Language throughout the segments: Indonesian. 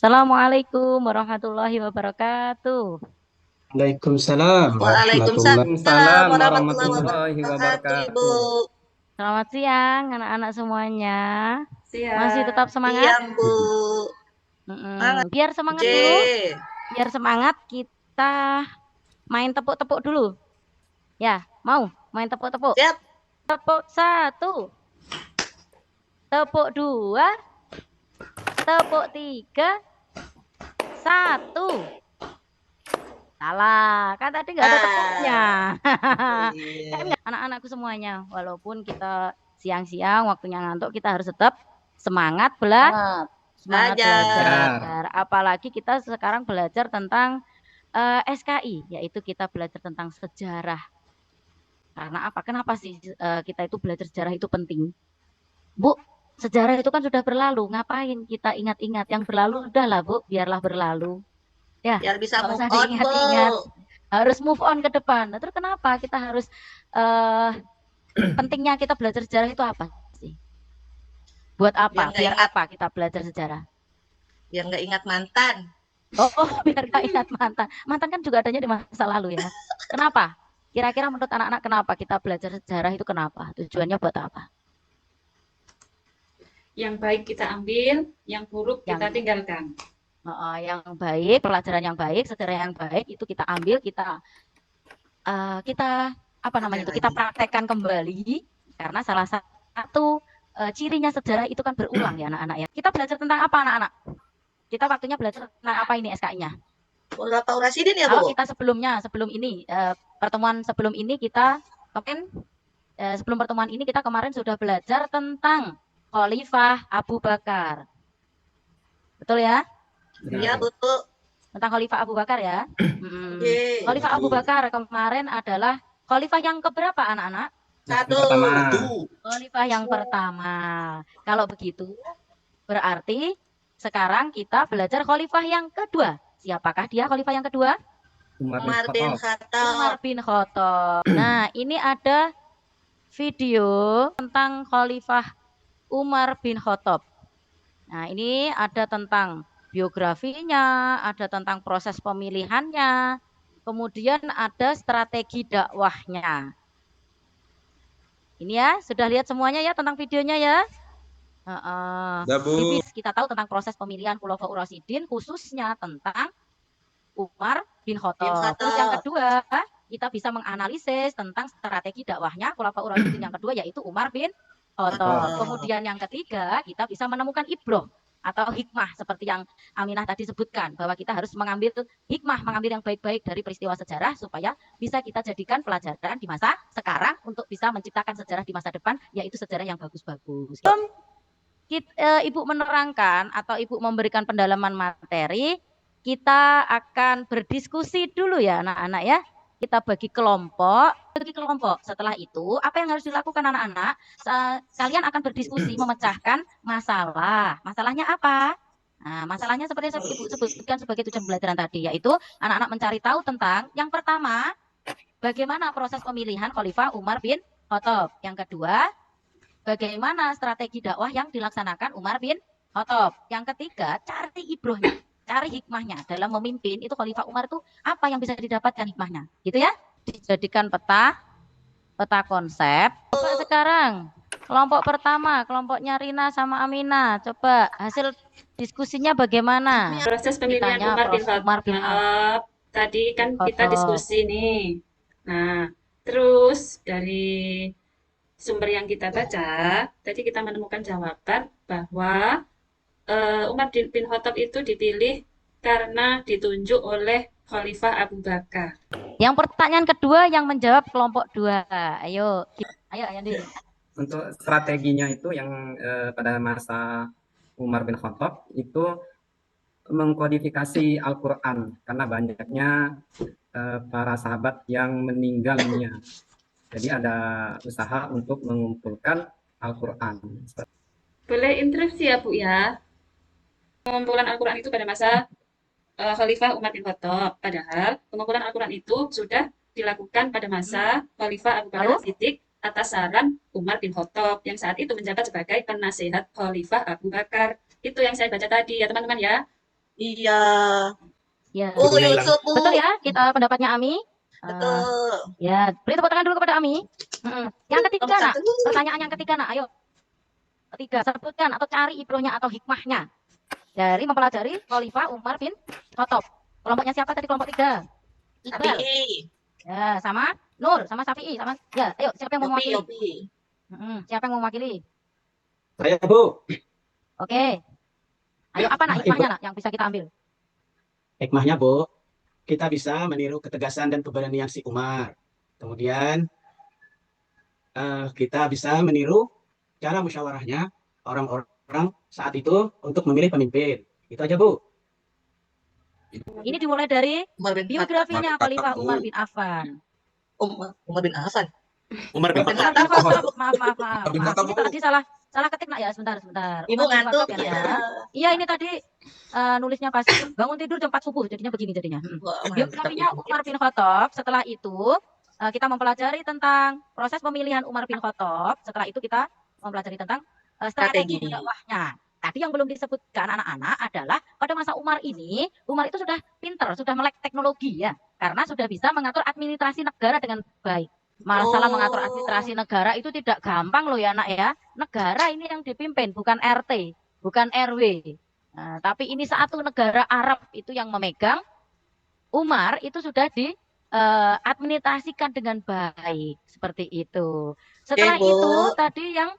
Assalamualaikum warahmatullahi wabarakatuh. Waalaikumsalam warahmatullahi. Waalaikumsalam Waalaikumsalam warahmatullahi warahmatullahi wabarakatuh, Ibu. wabarakatuh. Selamat siang anak-anak semuanya. Masih Siap. tetap semangat? Siang, Bu. Semangat, Biar semangat J. dulu, biar semangat kita main tepuk-tepuk dulu. Ya, mau main tepuk-tepuk? Siap. Tepuk satu, tepuk dua, tepuk tiga, satu. Salah, kan tadi nggak ada tepuknya. Kan Iya. anak-anakku semuanya, walaupun kita siang-siang waktunya ngantuk, kita harus tetap semangat Belajar. belajar. Apalagi kita sekarang belajar tentang SKI, yaitu kita belajar tentang sejarah. Karena apa? Kenapa sih kita itu belajar sejarah itu penting? Bu, sejarah itu kan sudah berlalu. Ngapain kita ingat-ingat? Yang berlalu udahlah, Bu, biarlah berlalu. Ya, Biar bisa nggak move usah on, Bu. diingat-ingat. Harus move on ke depan. Nah, terus kenapa kita harus pentingnya kita belajar sejarah itu apa sih? Buat apa? Biar apa kita belajar sejarah? Biar nggak ingat mantan. Oh, biar nggak ingat mantan. Mantan kan juga adanya di masa lalu ya. Kenapa? Kira-kira menurut anak-anak kenapa kita belajar sejarah itu kenapa? Tujuannya buat apa? Yang baik kita ambil, yang buruk kita tinggalkan. Yang baik, pelajaran yang baik, sejarah yang baik itu kita ambil, kita apa namanya itu? Kita praktekkan kembali karena salah satu cirinya sejarah itu kan berulang ya anak-anak ya. Kita belajar tentang apa anak-anak? Kita waktunya belajar tentang apa ini SKI-nya? Khulafaur Rasyidin ya, Bu? Kalau kita sebelum ini, pertemuan sebelum ini kita sebelum pertemuan ini kita kemarin sudah belajar tentang Khalifah Abu Bakar. Betul ya? Iya, betul. Tentang Khalifah Abu Bakar ya. Khalifah Abu Bakar kemarin adalah Khalifah yang keberapa anak-anak? Satu. Khalifah yang pertama. Kalau begitu berarti sekarang kita belajar Khalifah yang kedua. Siapakah dia Khalifah yang kedua? Umar bin Khattab. Umar bin Khattab. Nah, ini ada video tentang Khalifah Umar bin Khattab. Nah, ini ada tentang biografinya, ada tentang proses pemilihannya, kemudian ada strategi dakwahnya. Ini ya, sudah lihat semuanya ya tentang videonya ya? Kita tahu tentang proses pemilihan Khulafaur Rasyidin, khususnya tentang Umar bin Khattab. Terus yang kedua, kita bisa menganalisis tentang strategi dakwahnya Khulafaur Rasyidin yang kedua, yaitu Umar bin Khattab. Kemudian yang ketiga, kita bisa menemukan ibroh atau hikmah seperti yang Aminah tadi sebutkan, bahwa kita harus mengambil hikmah, mengambil yang baik-baik dari peristiwa sejarah supaya bisa kita jadikan pelajaran di masa sekarang untuk bisa menciptakan sejarah di masa depan, yaitu sejarah yang bagus-bagus. Ibu menerangkan atau Ibu memberikan pendalaman materi, kita akan berdiskusi dulu ya anak-anak ya. Kita bagi kelompok. Setelah itu, apa yang harus dilakukan anak-anak? Kalian akan berdiskusi memecahkan masalah. Masalahnya apa? Nah, masalahnya seperti yang Ibu sebutkan sebagai tujuan pembelajaran tadi, yaitu anak-anak mencari tahu tentang yang pertama, bagaimana proses pemilihan Khalifah Umar bin Khattab. Yang kedua, bagaimana strategi dakwah yang dilaksanakan Umar bin Khattab. Yang ketiga, cari ibrohnya, cari hikmahnya dalam memimpin itu Khalifah Umar itu apa yang bisa didapatkan hikmahnya, gitu ya. Dijadikan peta konsep. Coba sekarang kelompok pertama, kelompoknya Rina sama Amina, coba hasil diskusinya bagaimana? Proses pemilihan Umar bin Khattab. Tadi kan kita diskusi nih. Nah, terus dari sumber yang kita baca, tadi kita menemukan jawaban bahwa Umar bin Khattab itu dipilih karena ditunjuk oleh Khalifah Abu Bakar. Yang pertanyaan kedua yang menjawab kelompok 2. Ayo Yandi. Untuk strateginya itu yang pada masa Umar bin Khattab itu mengkodifikasi Al-Quran karena banyaknya para sahabat yang meninggal dunia. Jadi ada usaha untuk mengumpulkan Al-Quran. Boleh interupsi ya Bu ya? Pengumpulan Al-Quran itu pada masa Khalifah Umar bin Khattab. Padahal pengumpulan Al-Quran itu sudah dilakukan pada masa Khalifah Abu Bakar As-Siddiq atas saran Umar bin Khattab yang saat itu menjabat sebagai penasehat Khalifah Abu Bakar. Itu yang saya baca tadi ya teman-teman ya. Iya. Ya, Bu Bukunya hilang. Yusuf, Bu. betul ya kita pendapatnya Ami. Betul. Ya, beri tepuk tangan dulu kepada Ami. Yang ketiga, Tepuk nak. tangan dulu. Pertanyaan yang ketiga, nak. Ayo. Ketiga, sebutkan atau cari ibrohnya atau hikmahnya dari mempelajari Khalifah Umar bin Khattab. Kelompoknya siapa tadi? Kelompok 3. Iqbal. Sapi. Ya, sama Nur, sama Syafi'i, sama. Ya, ayo, siapa yang mau Yopi, mewakili? Yopi. Siapa yang mau mewakili? Saya, Bu. Oke. Ayo, apa nak hikmahnya, nak, yang bisa kita ambil? Hikmahnya, Bu, kita bisa meniru ketegasan dan keberanian si Umar. Kemudian kita bisa meniru cara musyawarahnya orang-orang saat itu untuk memilih pemimpin. Itu aja, Bu. Ini dimulai dari Umar bin biografinya Khalifah Umar bin Affan. Umar bin Hasan. Umar bin Umar bin Khattab. Khattab. Maaf. Ini tadi salah ketik, nak, ya. Sebentar. Ibu Umar bin ngantuk Khattab, ya. nak, Iya, ini tadi nulisnya pas bangun tidur jam 4 subuh, jadinya begini jadinya. Wah, mantap. Biografinya Umar bin Khattab. Setelah itu kita mempelajari tentang proses pemilihan Umar bin Khattab. Setelah itu kita mempelajari tentang strategi Strategi. dakwahnya. Tadi yang belum disebutkan anak-anak adalah pada masa Umar ini, Umar itu sudah pinter, sudah melek teknologi ya, karena sudah bisa mengatur administrasi negara dengan baik. Masalah mengatur administrasi negara itu tidak gampang loh ya, nak ya. Negara ini yang dipimpin bukan RT, bukan RW. Nah, tapi ini satu negara Arab itu yang memegang. Umar itu sudah diadministrasikan dengan baik seperti itu. Setelah Bu. itu tadi yang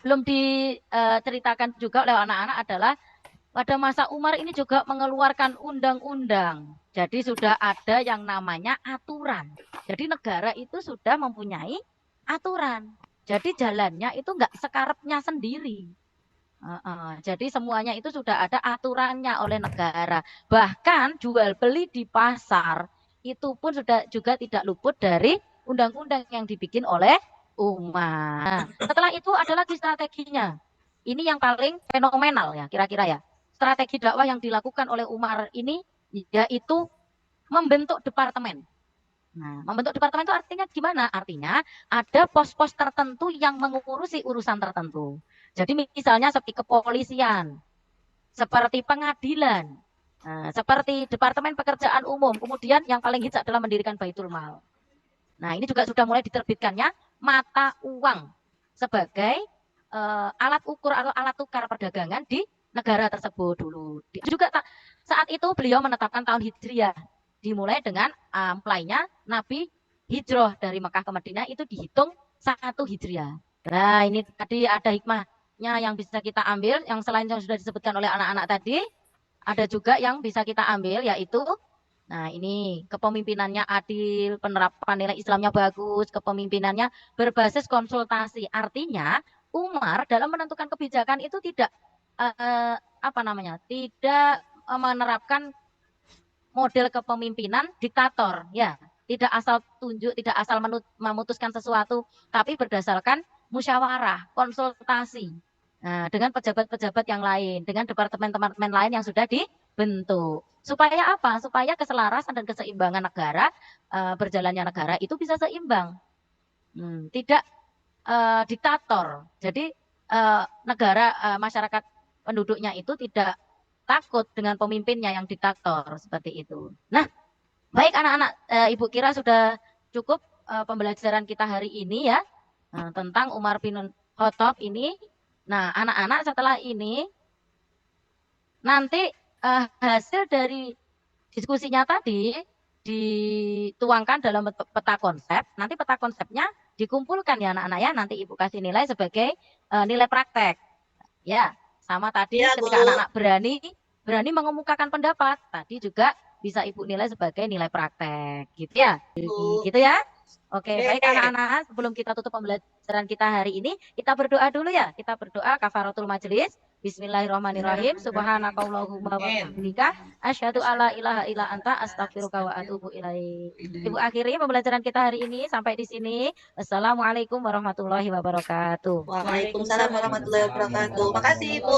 belum diceritakan juga oleh anak-anak adalah pada masa Umar ini juga mengeluarkan undang-undang. Jadi sudah ada yang namanya aturan. Jadi negara itu sudah mempunyai aturan. Jadi jalannya itu enggak sekarepnya sendiri. Jadi semuanya itu sudah ada aturannya oleh negara. Bahkan jual beli di pasar itu pun sudah juga tidak luput dari undang-undang yang dibikin oleh Umar. Setelah itu ada lagi strateginya. Ini yang paling fenomenal ya kira-kira ya. Strategi dakwah yang dilakukan oleh Umar ini yaitu membentuk departemen. Nah, membentuk departemen itu artinya gimana? Artinya ada pos-pos tertentu yang mengurusi urusan tertentu. Jadi misalnya seperti kepolisian, seperti pengadilan, seperti departemen pekerjaan umum. Kemudian yang paling hits adalah mendirikan Baitul Mal. Nah, ini juga sudah mulai diterbitkannya mata uang sebagai alat ukur atau alat tukar perdagangan di negara tersebut dulu. Juga saat itu beliau menetapkan tahun Hijriah, dimulai dengan mulainya Nabi hijrah dari Mekah ke Madinah itu dihitung 1 Hijriah. Nah, ini tadi ada hikmahnya yang bisa kita ambil, yang selain yang sudah disebutkan oleh anak-anak tadi, ada juga yang bisa kita ambil yaitu nah ini kepemimpinannya adil, penerapan nilai Islamnya bagus, kepemimpinannya berbasis konsultasi. Artinya Umar dalam menentukan kebijakan itu tidak tidak menerapkan model kepemimpinan diktator, ya, tidak asal tunjuk, tidak asal memutuskan sesuatu, tapi berdasarkan musyawarah, konsultasi dengan pejabat-pejabat yang lain, dengan departemen-departemen lain yang sudah dibentuk. Supaya apa? Supaya keselarasan dan keseimbangan negara, berjalannya negara itu bisa seimbang, tidak diktator. Jadi negara, masyarakat penduduknya itu tidak takut dengan pemimpinnya yang diktator seperti itu. Nah, baik anak-anak, Ibu kira sudah cukup pembelajaran kita hari ini ya tentang Umar bin Khattab ini. Nah, anak-anak setelah ini nanti hasil dari diskusinya tadi dituangkan dalam peta konsep. Nanti peta konsepnya dikumpulkan ya anak-anak ya. Nanti Ibu kasih nilai sebagai nilai praktek. Ya, sama tadi ya, ketika anak-anak berani mengemukakan pendapat, tadi juga bisa Ibu nilai sebagai nilai praktek, gitu ya. Gitu ya. Oke, baik anak-anak, sebelum kita tutup pembelajaran kita hari ini, kita berdoa dulu ya. Kita berdoa kafaratul majelis. Bismillahirrahmanirrahim. Subhanakallahumma wa bihamdika asyhadu alla ilaha illa anta astaghfiruka wa atubu ilaik. Ibu akhiri pembelajaran kita hari ini sampai di sini. Assalamualaikum warahmatullahi wabarakatuh. Waalaikumsalam warahmatullahi wabarakatuh. Makasih, Bu.